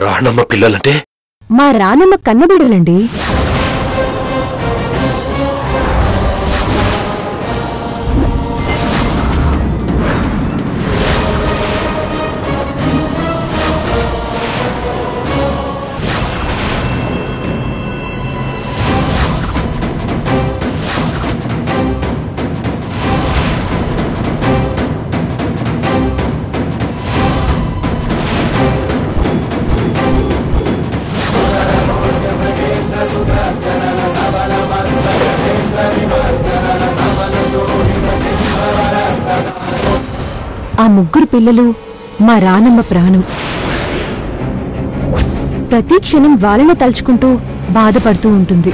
రాణమ్మ పిల్లలంటే మా రానమ్మ కన్నబిడ్డలండి. ఆ ముగ్గురు పిల్లలు మా రానమ్మ ప్రాణం. ప్రతి క్షణం వాళ్ళని తలుచుకుంటూ బాధపడుతూ ఉంటుంది.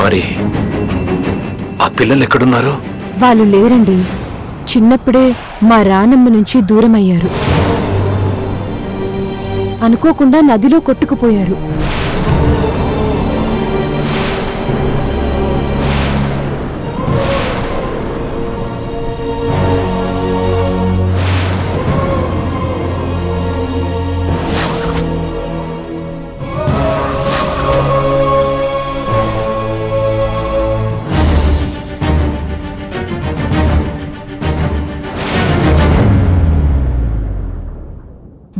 మరి ఆ పిల్లలు ఎక్కడున్నారు? వాళ్ళు లేరండి. చిన్నప్పుడే మా రానమ్మ నుంచి దూరమయ్యారు. అనుకోకుండా నదిలో కొట్టుకుపోయారు.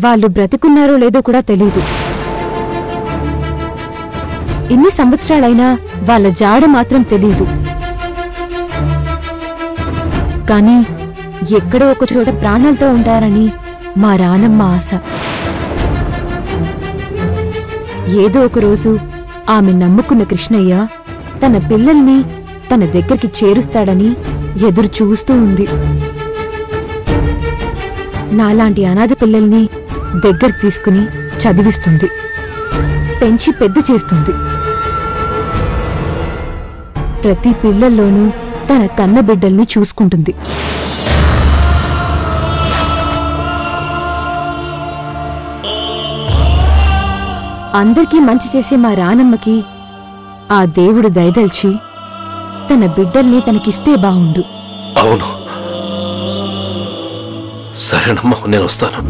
వాళ్ళు బ్రతికున్నారో లేదో కూడా తెలీదు. ఇన్ని సంవత్సరాలైనా వాళ్ళ జాడ మాత్రం తెలీదు. కానీ ఎక్కడో ఒక చోట ప్రాణాలతో ఉంటారని మా రానమ్మ ఆశ. ఏదో ఒకరోజు ఆమె నమ్ముకున్న కృష్ణయ్య తన పిల్లల్ని తన దగ్గరికి చేరుస్తాడని ఎదురు చూస్తూ ఉంది. నాలాంటి అనాథ పిల్లల్ని దగ్గరికి తీసుకుని చదివిస్తుంది, పెంచి పెద్ద చేస్తుంది. ప్రతి పిల్లల్లోనూ తన కన్నబిడ్డల్ని చూసుకుంటుంది. అందరికీ మంచి చేసే మా రానమ్మకి ఆ దేవుడు దయదల్చి తన బిడ్డల్ని తనకిస్తే బావుండు. అవును, సరేనమ్మా, నేను వస్తాను.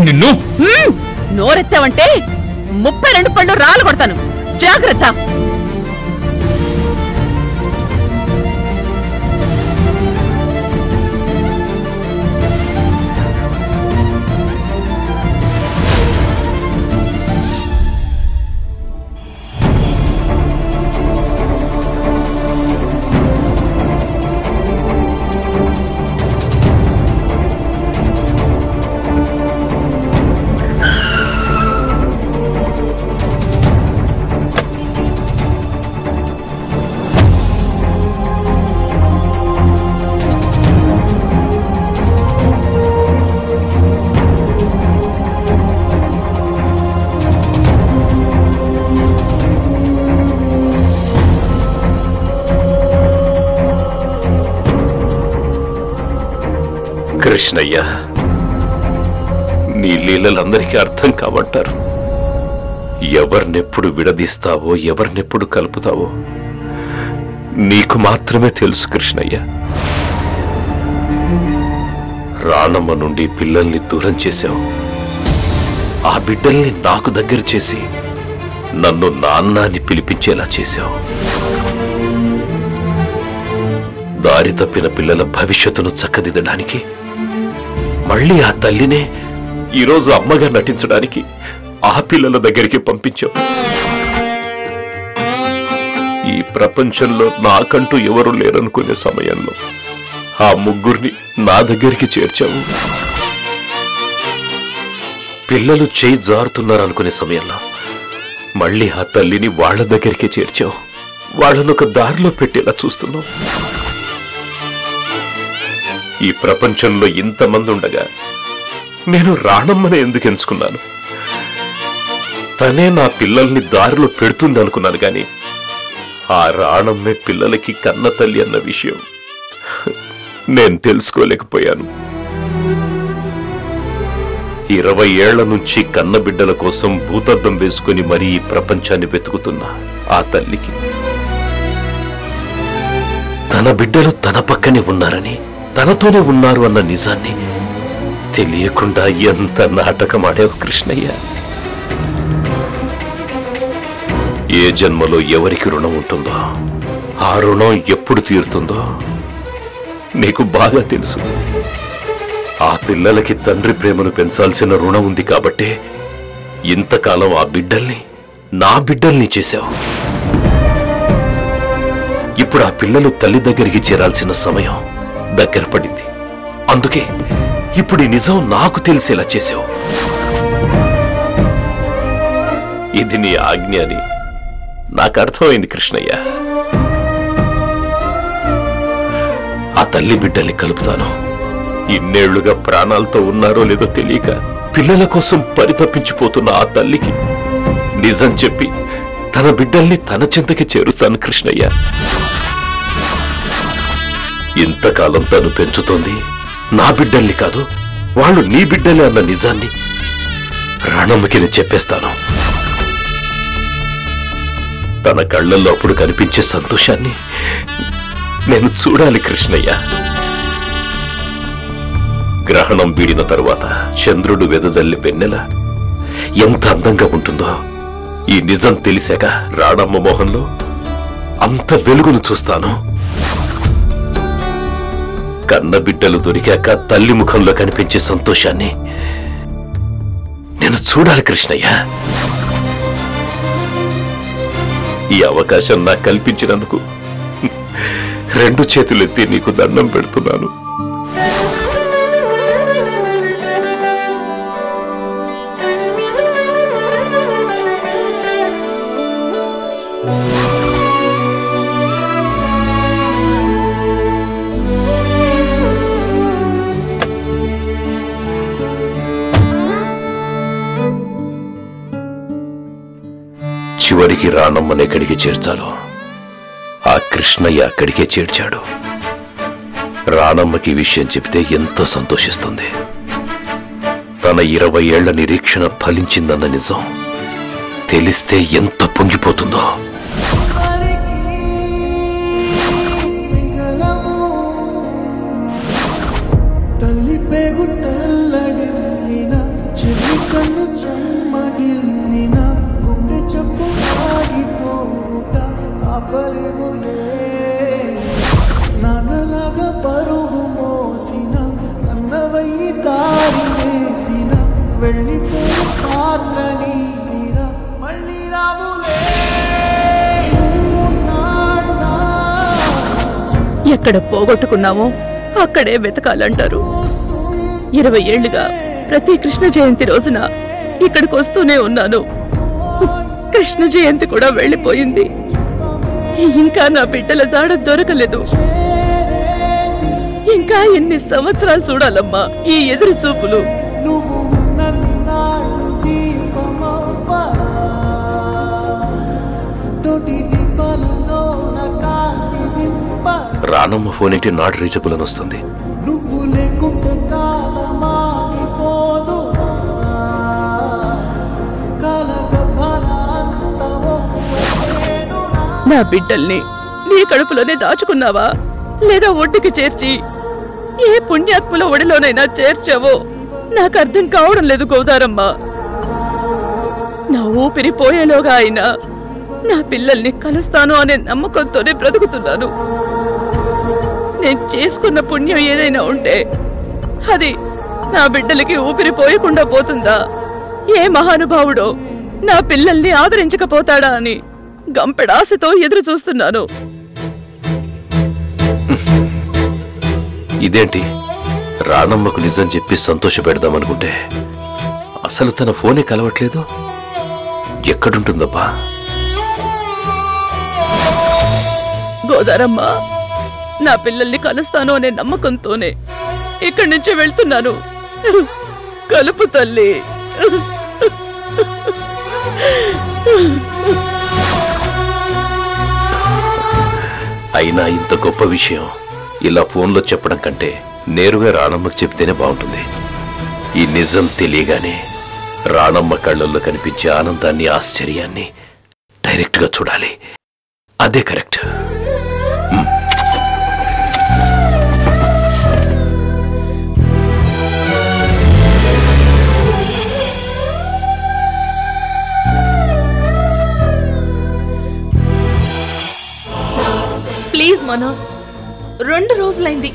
నిన్ను నోరెత్తావంటే 32 పళ్ళు రాళ్ళు కొడతాను. జాగ్రత్త. కృష్ణయ్య, నీ లీలలందరికీ అర్థం కావంటారు. ఎవరినెప్పుడు విడదీస్తావో, ఎవరినెప్పుడు కలుపుతావో నీకు మాత్రమే తెలుసు కృష్ణయ్య. రాణమ్మ నుండి పిల్లల్ని దూరం చేశావు. ఆ బిడ్డల్ని నాకు దగ్గర చేసి నన్ను నాన్న అని పిలిపించేలా చేశావు. దారి తప్పిన పిల్లల భవిష్యత్తును చక్కదిద్దడానికి మళ్ళీ ఆ తల్లినే ఈరోజు అమ్మగా నటించడానికి ఆ పిల్లల దగ్గరికి పంపించావు. ఈ ప్రపంచంలో నాకంటూ ఎవరు లేరనుకునే సమయంలో ఆ ముగ్గురిని నా దగ్గరికి చేర్చావు. పిల్లలు చేయి జారుతున్నారనుకునే సమయంలో మళ్ళీ ఆ తల్లిని వాళ్ల దగ్గరికి చేర్చావు. వాళ్ళను ఒక దారిలో పెట్టేలా చూస్తున్నావు. ఈ ప్రపంచంలో ఇంతమంది ఉండగా నేను రాణమ్మని ఎందుకు ఎంచుకున్నాను? తనే నా పిల్లల్ని దారిలో పెడుతుంది అనుకున్నాను గాని ఆ రాణమ్మే పిల్లలకి కన్న తల్లి అన్న విషయం నేను తెలుసుకోలేకపోయాను. 20 ఏళ్ల నుంచి కన్న బిడ్డల కోసం భూతద్దం వేసుకుని మరీ ఈ ప్రపంచాన్ని వెతుకుతున్న ఆ తల్లికి తన బిడ్డలు తన పక్కనే ఉన్నారని, తనతోనే ఉన్నారు అన్న నిజాన్ని తెలియకుండా ఎంత నాటకమాడావు కృష్ణయ్య. ఏ జన్మలో ఎవరికి రుణం ఉంటుందో ఆ రుణం ఎప్పుడు తీరుతుందో నీకు బాగా తెలుసు. ఆ పిల్లలకి తండ్రి ప్రేమను పెంచాల్సిన రుణం ఉంది కాబట్టే ఇంతకాలం ఆ బిడ్డల్ని నా బిడ్డల్ని చేశావు. ఇప్పుడు ఆ పిల్లలు తల్లి దగ్గరికి చేరాల్సిన సమయం దగ్గర పడింది. అందుకే ఇప్పుడు ఈ నిజం నాకు తెలిసేలా చేశావు. ఇది నీ ఆజ్ఞ అని నాకు అర్థమైంది కృష్ణయ్య. ఆ తల్లి బిడ్డల్ని కలుపుతాను. ఇన్నేళ్లుగా ప్రాణాలతో ఉన్నారో లేదో తెలియక పిల్లల కోసం పరితపించిపోతున్న ఆ తల్లికి నిజం చెప్పి తన బిడ్డల్ని తన చింతకి చేరుస్తాను కృష్ణయ్య. ఇంతకాలం తను పెంచుతోంది నా బిడ్డల్ని కాదు, వాళ్ళు నీ బిడ్డలే అన్న నిజాన్ని రాణమ్మకి నేను చెప్పేస్తాను. తన కళ్ళల్లో అప్పుడు కనిపించే సంతోషాన్ని నేను చూడాలి కృష్ణయ్య. గ్రహణం వీడిన తరువాత చంద్రుడు వెదజల్లి వెన్నెల ఎంత అందంగా ఉంటుందో ఈ నిజం తెలిసాక రాణమ్మ మోహంలో అంత వెలుగును చూస్తాను. కన్న బిడ్డలు దొరికాక తల్లి ముఖంలో కనిపించే సంతోషాన్ని నేను చూడాలి కృష్ణయ్య. ఈ అవకాశం నాకు కల్పించినందుకు 2 చేతులెత్తి నీకు దండం పెడుతున్నాను. చివరికి రాణమ్మని ఎక్కడికి చేర్చాలో ఆ కృష్ణయ్య అక్కడికే చేర్చాడు. రాణమ్మకి ఈ విషయం చెబితే ఎంతో సంతోషిస్తుంది. తన 20 ఏళ్ల నిరీక్షణ ఫలించిందన్న నిజం తెలిస్తే ఎంత పొంగిపోతుందో. నాన్నలాగా పరువు మోసిన అన్నవయ్యి దారి వేసిన వెళ్ళిపోయి పాత్రని మళ్ళీ రావులే. ఎక్కడ పోగొట్టుకున్నామో అక్కడే వెతకాలంటారు. 20 ఏళ్లుగా ప్రతి కృష్ణ జయంతి రోజున ఇక్కడికి వస్తూనే ఉన్నాను. కృష్ణ జయంతి కూడా వెళ్ళిపోయింది. ఇంకా నా బిడ్డల జాడ దొరకలేదు. ఇంకా ఎన్ని సంవత్సరాలు చూడాలమ్మా ఈ ఎదురు చూపులు? రాణమ్మ ఫోన్ ఏంటి నాట్ రీచబుల్ అని వస్తుంది. నువ్వు లేకుంటే కాలమాగిపోదు. నా బిడ్డల్ని నీ కడుపులోనే దాచుకున్నావా, లేదా ఒడ్డుకి చేర్చి ఏ పుణ్యాత్ముల ఒడిలోనైనా చేర్చావో నాకు అర్థం కావడం లేదు గోదారమ్మ. నా ఊపిరి పోయేలోగా అయినా నా పిల్లల్ని కలుస్తాను అనే నమ్మకంతోనే బ్రతుకుతున్నాను. నేను చేసుకున్న పుణ్యం ఏదైనా ఉంటే అది నా బిడ్డలకి ఊపిరి పోయకుండా పోతుందా? ఏ మహానుభావుడో నా పిల్లల్ని ఆదరించకపోతాడా అని గంపెడాశతో ఎదురు చూస్తున్నాను. ఇదేంటి, రాణమ్మకు నిజం చెప్పి సంతోష పెడదామనుకుంటే అసలు తన ఫోనే కలవట్లేదు. ఎక్కడుంటుందబ్బా? గోదారమ్మ, నా పిల్లల్ని కలుస్తాను అనే నమ్మకంతోనే ఇక్కడి నుంచి వెళ్తున్నాను. కలుపు తల్లి. అయినా ఇంత గొప్ప విషయం ఇలా ఫోన్లో చెప్పడం కంటే నేరుగా రాణమ్మకు చెప్తేనే బాగుంటుంది. ఈ నిజం తెలియగానే రాణమ్మ కళ్ళల్లో కనిపించే ఆనందాన్ని, ఆశ్చర్యాన్ని డైరెక్ట్ గా చూడాలి. అదే కరెక్ట్. ప్లీజ్ మనోజ్, 2 రోజులైంది.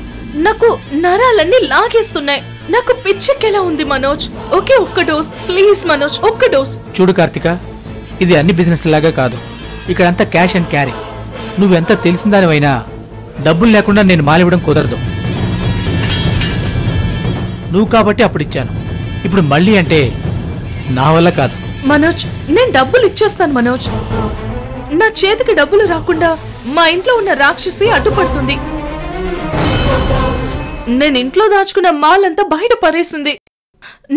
నాకు నరాలన్నీ లాగేస్తున్నాయి. నాకు పిచ్చెక్కేలా ఉంది మనోజ్. ఒకే ఒక్క డోస్ ప్లీజ్ మనోజ్, ఒక్క డోస్. చూడు కార్తిక, ఇది అన్ని బిజినెస్ లాగా కాదు. ఇక్కడంతా క్యాష్ అండ్ క్యారీ. నువ్వెంత తెలిసిందానివైనా డబ్బులు లేకుండా నేను మాలివ్వడం కుదరదు. నువ్వు కాబట్టి అప్పుడు ఇచ్చాను. ఇప్పుడు మళ్ళీ అంటే నా వల్ల కాదు. మనోజ్, నేను డబ్బులు ఇచ్చేస్తాను మనోజ్. నా చేతికి డబ్బులు రాకుండా మా ఇంట్లో ఉన్న రాక్షసి అడ్డుపడుతుంది. నేను ఇంట్లో దాచుకున్న మాలంతా బయట పరేసింది.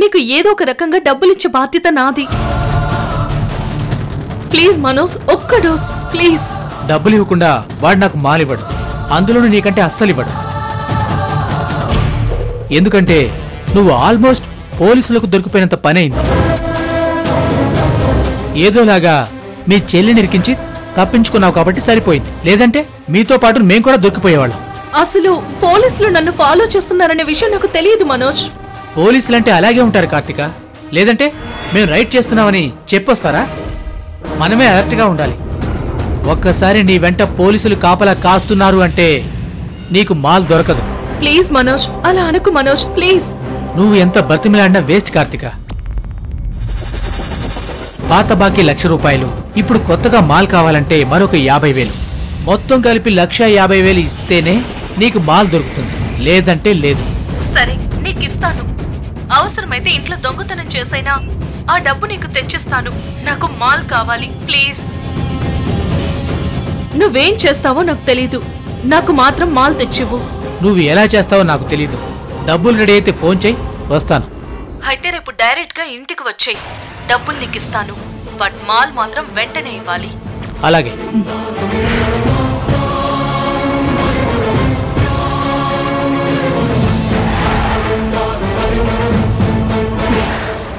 నీకు ఏదో ఒక రకంగా డబ్బులిచ్చే బాధ్యత నాది. ప్లీజ్ మనోజ్, ఒక్క డోస్ ప్లీజ్. డబ్బులు ఇవ్వకుండా వాడు నాకు మాలివ్వడు. అందులోనూ నీకంటే అస్సలు ఇవ్వడు. ఎందుకంటే నువ్వు ఆల్మోస్ట్ పోలీసులకు దొరికిపోయినంత పని అయింది. ఏదోలాగా మీ చెల్లిని ఇరికించి తప్పించుకున్నావు కాబట్టి సరిపోయింది. లేదంటే మీతో పాటు మేము కూడా దొరికిపోయేవాళ్ళం. అసలు పోలీసులు నన్ను ఫాలో చేస్తున్నారనే విషయం నాకు తెలియదు మనోజ్. పోలీసులంటే అలాగే ఉంటారు కార్తిక. లేదంటే మేము రైట్ చేస్తున్నామని చెప్పొస్తారా? మనమే అలర్ట్గా ఉండాలి. ఒక్కసారి నీ వెంట పోలీసులు కాపలా కాస్తున్నారు అంటే నీకు మాల్ దొరకదు. ప్లీజ్ మనోజ్, అలా అనుకు మనోజ్ ప్లీజ్. నువ్వు ఎంత బతిమిలాడినా వేస్ట్ కార్తిక. పాత బాకీ 1,00,000 రూపాయలు. ఇప్పుడు కొత్తగా మాల్ కావాలంటే మరొక 50,000. మొత్తం కలిపి 1,50,000 ఇస్తేనే నీకు మాల్ దొరుకుతుంది. లేదంటే లేదు. సరే, నీకు ఇస్తాను. అవసరమైతే ఇంట్లో దొంగతనం చేసైనా ఆ డబ్బు నీకు తెచ్చిస్తాను. నాకు మాల్ కావాలి ప్లీజ్. నువ్వేం చేస్తావో నాకు తెలీదు. నాకు మాత్రం మాల్ తెచ్చివ్వు. నువ్వు ఎలా చేస్తావో నాకు తెలీదు. డబ్బులు రెడీ అయితే ఫోన్ చెయ్యి, వస్తాను. అయితే రేపు డైరెక్ట్ గా ఇంటికి వచ్చేయి. డబ్బులు నీకు ఇస్తాను. బట్ మాల్ మాత్రం వెంటనే ఇవ్వాలి. అలాగే.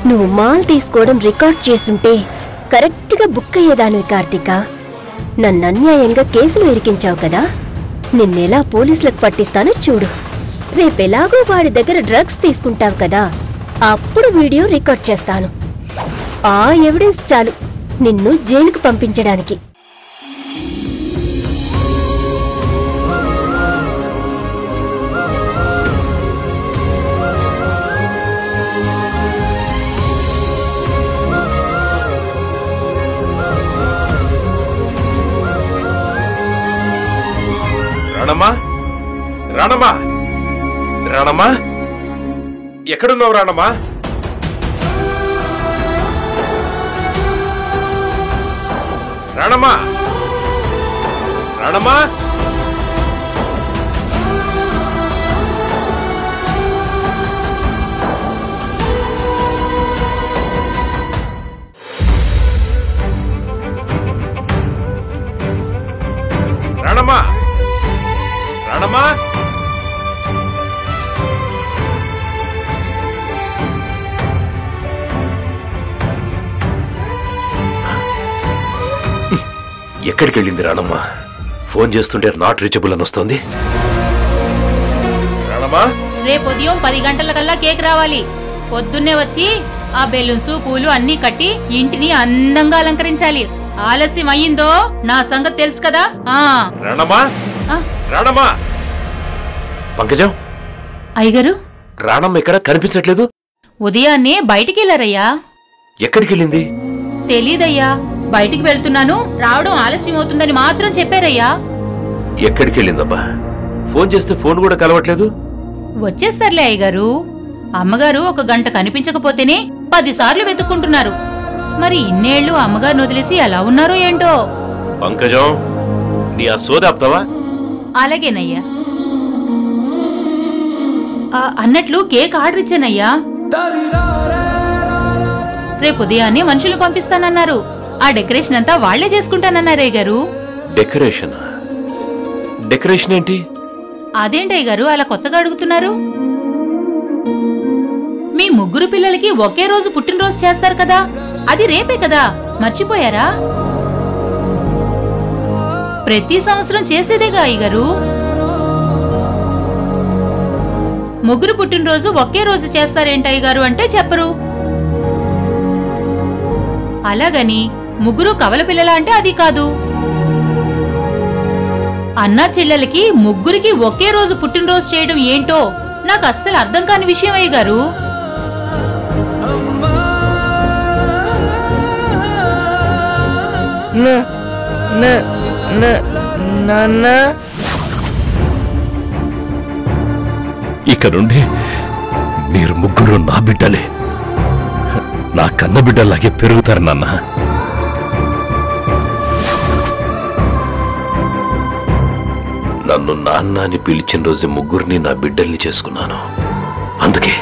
నువ్వు మాల్ తీసుకోవడం రికార్డ్ చేస్తుంటే కరెక్ట్గా బుక్ అయ్యేదానివి కార్తిక. నన్ను అన్యాయంగా కేసులు ఇరికించావు కదా, నిన్నెలా పోలీసులకు పట్టిస్తానో చూడు. రేపెలాగో వాడి దగ్గర డ్రగ్స్ తీసుకుంటావు కదా, అప్పుడు వీడియో రికార్డ్ చేస్తాను. ఆ ఎవిడెన్స్ చాలు నిన్ను జైలుకు పంపించడానికి. రాణమ్మా, రాణమ్మా, రాణమ్మా, ఎక్కడున్నావు రాణమ్మా? రాణమ్మా, రాణమ్మా, రాణమ్మా, రాణమ్మా, ఎక్కడికి వెళ్ళింది రాణమ్మా? ఫోన్ చేస్తుంటే నాట్ రీచబుల్ అని వస్తుంది. రేపు ఉదయం 10 గంటలకల్లా కేక్ రావాలి. పొద్దున్నే వచ్చి ఆ బెలూన్స్ పూలు అన్నీ కట్టి ఇంటిని అందంగా అలంకరించాలి. ఆలస్యం అయ్యిందో నా సంగతి తెలుసు కదా. పంకజం, అయ్యగారు, రాణమ్మ ఇక్కడ కనిపించట్లేదు. ఉదయాన్నే బయటికి వెళ్ళారయ్యా. ఎక్కడికి వెళ్ళింది? తెలీదయ్యా. బయటికి వెళ్తున్నాను, రావడం ఆలస్యం అవుతుందని మాత్రం చెప్పారయ్యా. ఎక్కడికి వెళ్ళిందబ్బా? ఫోన్ చేస్తే ఫోన్ కూడా కలవట్లేదు. వచ్చేస్తారులే అయ్యగారు. అమ్మగారు 1 గంట కనిపించకపోతేనే 10 సార్లు వెతుక్కుంటున్నారు. మరి ఇన్నేళ్లు అమ్మగారిని వదిలేసి ఎలా ఉన్నారో ఏంటో. పంకజం, నీ ఆ సోదాపుతావా? అలాగేనయ్యా. అన్నట్లు కేక్ ఆర్డర్ ఇచ్చానయ్యా. రేపు ఉదయాన్నే మనుషులు పంపిస్తానన్నారు. ఆ డెకరేషన్ అంతా వాళ్లే చేసుకుంటానన్నారయ్య గారు. డెకరేషన్? డెకరేషన్ ఏంటి? అదేంటయ్య గారు అలా కొత్తగా అడుగుతున్నారు? మీ 3 పిల్లలకి ఒకే రోజు పుట్టినరోజు చేస్తారు కదా, అది రేపే కదా, మర్చిపోయారా? ప్రతి సంవత్సరం చేసేదేగా అయ్యగారు. 3 పుట్టినరోజు ఒకే రోజు చేస్తారేంటయ్య గారు అంటే చెప్పరు. అలాగని 3 కవల పిల్లల అంటే అది కాదు. అన్నా చెల్లెలకి 3కి ఒకే రోజు పుట్టినరోజు చేయడం ఏంటో నాకు అస్సలు అర్థం కాని విషయం అయ్య గారు. ఇక నుండి మీరు 3 నా బిడ్డలే. నా కన్న బిడ్డలాగే పెరుగుతారు నాన్న. నన్ను నాన్న అని పిలిచిన రోజు 3 నా బిడ్డల్ని చేసుకున్నాను. అందుకే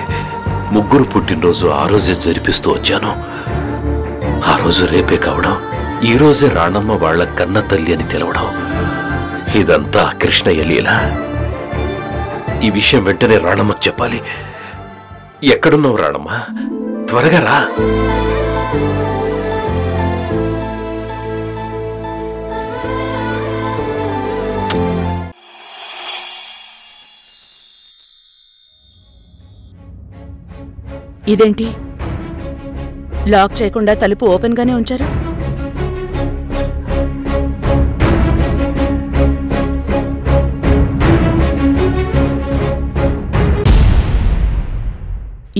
3 పుట్టినరోజు ఆ రోజే జరిపిస్తూ వచ్చాను. ఆ రోజు రేపే కావడం, ఈ రోజే రాణమ్మ వాళ్ళ కన్న తల్లి అని తెలవడం, ఇదంతా కృష్ణయ్య లీల. ఈ విషయం వెంటనే రాణమ్మకు చెప్పాలి. ఎక్కడున్నావు రాణమ్మ? త్వరగా రా. ఇదేంటి లాక్ చేయకుండా తలుపు ఓపెన్ గానే ఉంచారు?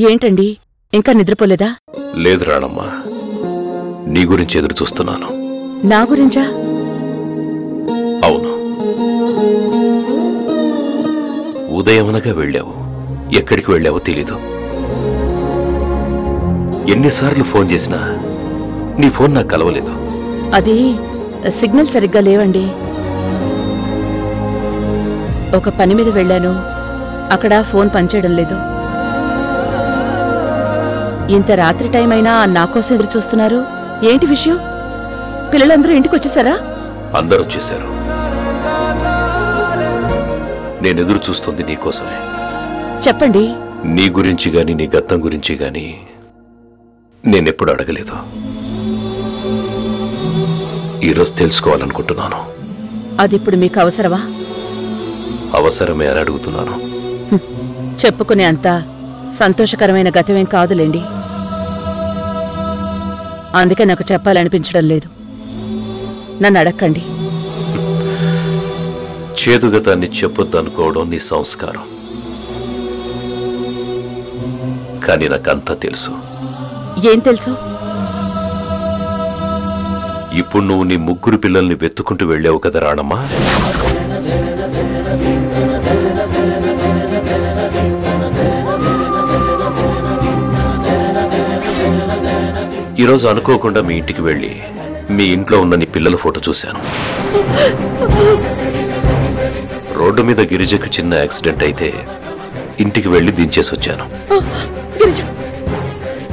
ఏంటండి, ఇంకా నిద్రపోలేదా? లేదు రాణమ్మ, నీ గురించి ఎదురు చూస్తున్నాను. నా గురించా? అవును. ఉదయమనగా వెళ్ళావు. ఎక్కడికి వెళ్ళావో తెలీదు. ఎన్నిసార్లు ఫోన్ చేసినా నీ ఫోన్ నాకు కలవలేదు. అది సిగ్నల్ సరిగ్గా లేవండి. ఒక పని మీద వెళ్ళాను, అక్కడ ఫోన్ పనిచేయడం లేదు. ఇంత రాత్రి టైం అయినా నా కోసం ఎదురు చూస్తున్నారు. ఏంటి విషయం? పిల్లలందరూ ఇంటికి వచ్చేసారా? అందరూ వచ్చేశారు. నేను ఎదురు చూస్తుంది నీకోసమే. చెప్పండి. నీ గురించి గాని నీ గతం గురించి గాని నేనెప్పుడు అడగలేదు. ఈరోజు తెలుసుకోవాలనుకుంటున్నాను. అది ఇప్పుడు మీకు అవసరమా? అవసరమే అని అడుగుతున్నాను. చెప్పుకునే అంత సంతోషకరమైన గతమేం కాదులేండి. అందుకే నాకు చెప్పాలనిపించడం లేదు. నన్ను అడక్కండి. చేదుగతాన్ని చెప్పొద్దనుకోవడం నీ సంస్కారం. కానీ నాకంతా తెలుసు. ఏం తెలుసు? ఇప్పుడు నువ్వు నీ 3 పిల్లల్ని వెతుక్కుంటూ వెళ్ళావు కదా రాణమ్మ. ఈరోజు అనుకోకుండా మీ ఇంటికి వెళ్ళి మీ ఇంట్లో ఉన్న నీ పిల్లల ఫోటో చూశాను. రోడ్డు మీద గిరిజకు చిన్న యాక్సిడెంట్ అయితే ఇంటికి వెళ్ళి దించేసి వచ్చాను.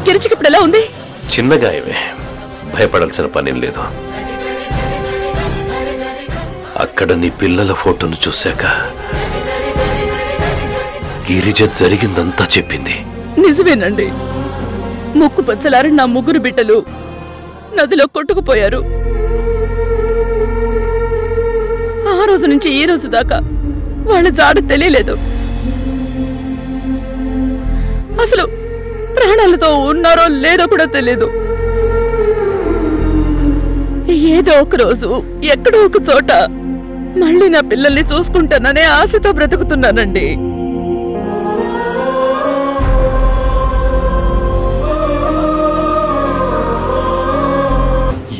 గిరిజకి ఇప్పుడు ఎలా ఉంది? చిన్న గాయమే, భయపడాల్సిన పనేం లేదు. అక్కడ నీ పిల్లల ఫోటోను చూశాక గిరిజ జరిగిందంతా చెప్పింది. నిజమేనండి. ముక్కు పచ్చలారి నా 3 బిడ్డలు నదిలో కొట్టుకుపోయారు. ఆ ఆ రోజు నుంచి ఈ రోజు దాకా వాళ్ళ జాడ తెలియలేదు. అసలు ప్రాణాలతో ఉన్నారో లేదో కూడా తెలియదు. ఏదో ఒక రోజు ఎక్కడో ఒక చోట మళ్ళీ నా పిల్లల్ని చూసుకుంటాననే ఆశతో బ్రతుకుతున్నానండి.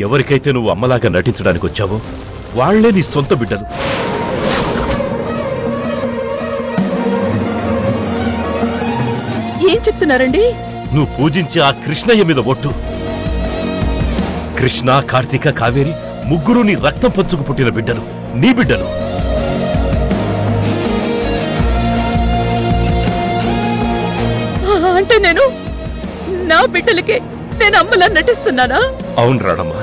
ఎవరికైతే నువ్వు అమ్మలాగా నటించడానికి వచ్చావో వాళ్లే నీ సొంత బిడ్డలు. ఏం చెప్తున్నారండి? నువ్వు పూజించే ఆ కృష్ణయ్య మీద ఒట్టు. కృష్ణ, కార్తీక, కావేరి ముగ్గురు నీ రక్తం పంచుకు పుట్టిన బిడ్డలు, నీ బిడ్డలు. అంటే నా బిడ్డలకే నేను అమ్మలా నటిస్తున్నానా? అవును రాడమ్మా,